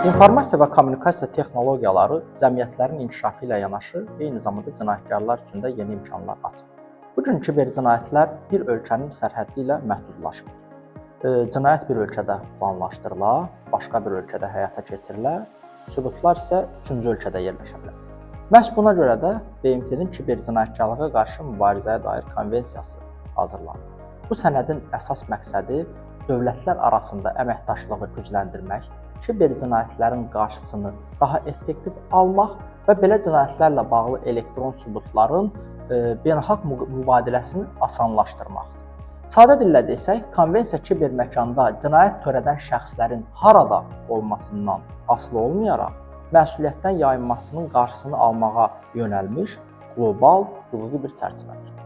İnformasiya və kommunikasiya texnologiyaları cəmiyyətlərin inkişafı ilə yanaşı, eyni zamanda cinayətkarlar üçün də yeni imkanlar açır. Bugün kibercinayətlər bir ölkənin sərhəddi ilə məhdudlaşmır. Cinayət bir ölkədə planlaşdırılar, başqa bir ölkədə həyata keçirilir, sübutlar isə üçüncü ölkədə yerləşə bilər. Məhz buna görə də BMT-nin kibercinayətkarlığa qarşı mübarizəyə dair konvensiyası hazırlanır. Bu sənədin əsas məqsədi dövlətlər arasında əməkdaşlığı gücləndirmək, kibercinayətlərin qarşısını daha effektiv almaq və belə cinayətlərlə bağlı elektron sübutların beynəlxalq mübadiləsini asanlaşdırmaqdır. Sadə dillə desək, konvensiya kiberməkanda cinayət törədən şəxslərin harada olmasından asılı olmayaraq, məsuliyyətdən yayınmasının qarşısını almağa yönəlmiş qlobal hüquqi bir çərçivədir.